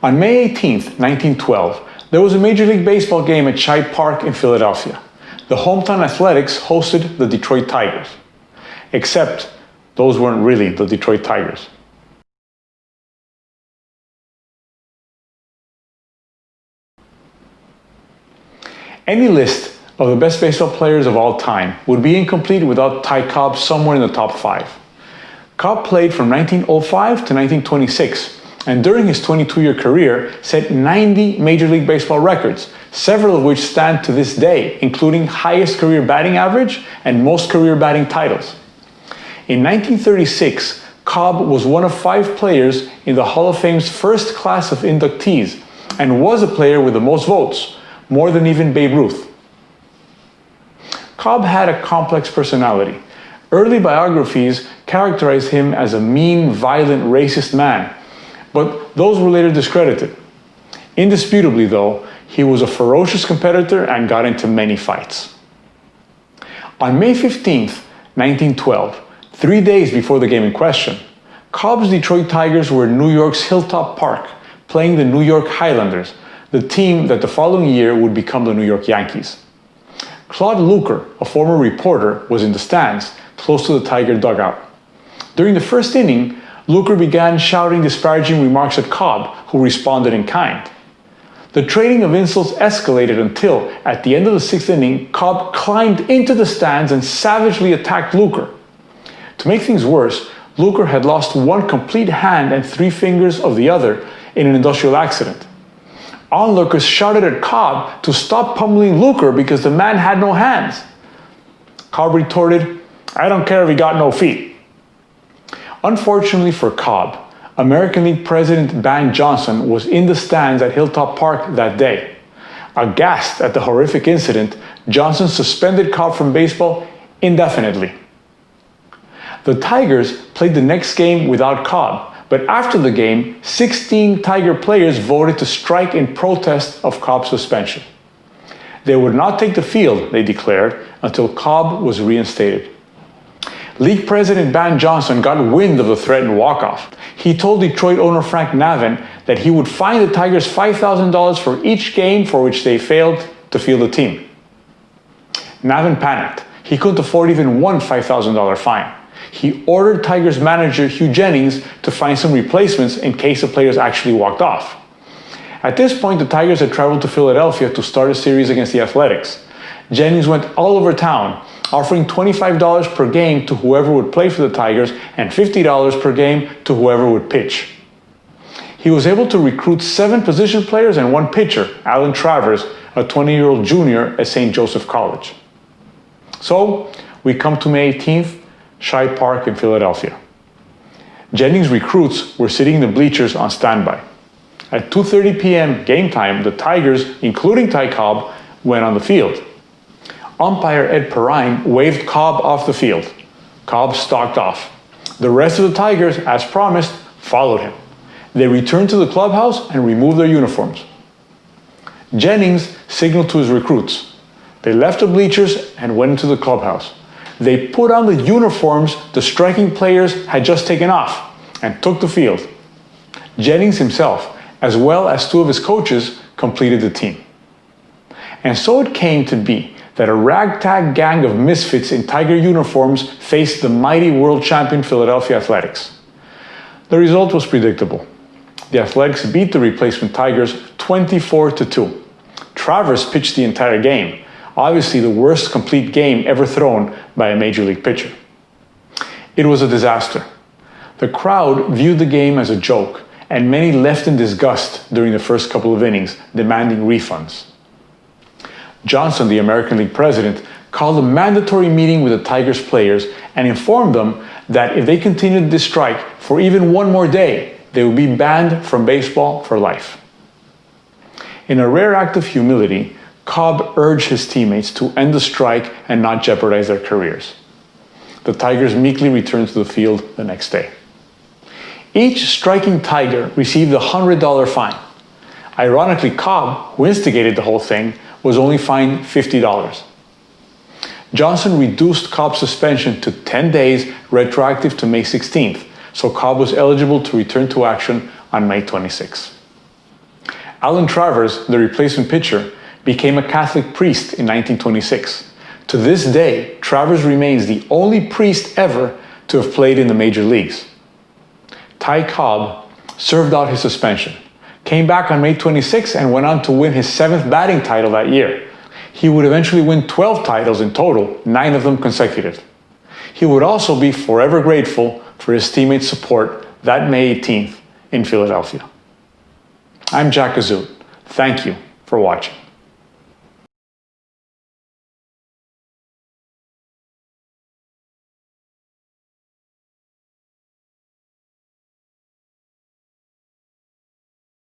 On May 18, 1912, there was a Major League Baseball game at Shibe Park in Philadelphia. The hometown Athletics hosted the Detroit Tigers. Except, those weren't really the Detroit Tigers. Any list of the best baseball players of all time would be incomplete without Ty Cobb somewhere in the top 5. Cobb played from 1905 to 1926, and during his 22-year career set 90 Major League Baseball records, several of which stand to this day, including highest career batting average and most career batting titles. In 1936, Cobb was one of 5 players in the Hall of Fame's first class of inductees, and was a player with the most votes, more than even Babe Ruth. Cobb had a complex personality. Early biographies characterized him as a mean, violent, racist man, but those were later discredited. Indisputably, though, he was a ferocious competitor and got into many fights. On May 15, 1912, 3 days before the game in question, Cobb's Detroit Tigers were in New York's Hilltop Park, playing the New York Highlanders, the team that the following year would become the New York Yankees. Claude Luker, a former reporter, was in the stands, close to the Tiger dugout. During the first inning, Luker began shouting disparaging remarks at Cobb, who responded in kind. The trading of insults escalated until, at the end of the 6th inning, Cobb climbed into the stands and savagely attacked Luker. To make things worse, Luker had lost one complete hand and 3 fingers of the other in an industrial accident. Onlookers shouted at Cobb to stop pummeling Luker because the man had no hands. Cobb retorted, "I don't care if he got no feet." Unfortunately for Cobb, American League President Ban Johnson was in the stands at Hilltop Park that day. Aghast at the horrific incident, Johnson suspended Cobb from baseball indefinitely. The Tigers played the next game without Cobb, but after the game, 16 Tiger players voted to strike in protest of Cobb's suspension. They would not take the field, they declared, until Cobb was reinstated. League President Ban Johnson got wind of the threatened walk-off. He told Detroit owner Frank Navin that he would fine the Tigers $5,000 for each game for which they failed to field a team. Navin panicked. He couldn't afford even one $5,000 fine. He ordered Tigers manager Hugh Jennings to find some replacements in case the players actually walked off. At this point, the Tigers had traveled to Philadelphia to start a series against the Athletics. Jennings went all over town, offering $25 per game to whoever would play for the Tigers and $50 per game to whoever would pitch. He was able to recruit 7 position players and 1 pitcher, Alan Travers, a 20-year-old junior at St. Joseph College. So, we come to May 18th, Shibe Park in Philadelphia. Jennings' recruits were sitting in the bleachers on standby. At 2:30 p.m. game time, the Tigers, including Ty Cobb, went on the field. Umpire Ed Perrine waved Cobb off the field. Cobb stalked off. The rest of the Tigers, as promised, followed him. They returned to the clubhouse and removed their uniforms. Jennings signaled to his recruits. They left the bleachers and went into the clubhouse. They put on the uniforms the striking players had just taken off and took the field. Jennings himself, as well as 2 of his coaches, completed the team. And so it came to be that a ragtag gang of misfits in Tiger uniforms faced the mighty world champion Philadelphia Athletics. The result was predictable. The Athletics beat the replacement Tigers 24-2. Travers pitched the entire game, obviously the worst complete game ever thrown by a Major League pitcher. It was a disaster. The crowd viewed the game as a joke, and many left in disgust during the first couple of innings, demanding refunds. Johnson, the American League president, called a mandatory meeting with the Tigers players and informed them that if they continued this strike for even one more day, they would be banned from baseball for life. In a rare act of humility, Cobb urged his teammates to end the strike and not jeopardize their careers. The Tigers meekly returned to the field the next day. Each striking Tiger received a $100 fine. Ironically, Cobb, who instigated the whole thing, was only fined $50. Johnson reduced Cobb's suspension to 10 days, retroactive to May 16th, so Cobb was eligible to return to action on May 26th. Alan Travers, the replacement pitcher, became a Catholic priest in 1926. To this day, Travers remains the only priest ever to have played in the major leagues. Ty Cobb served out his suspension, came back on May 26 and went on to win his 7th batting title that year. He would eventually win 12 titles in total, 9 of them consecutive. He would also be forever grateful for his teammates' support that May 18th in Philadelphia. I'm Jack Azut. Thank you for watching.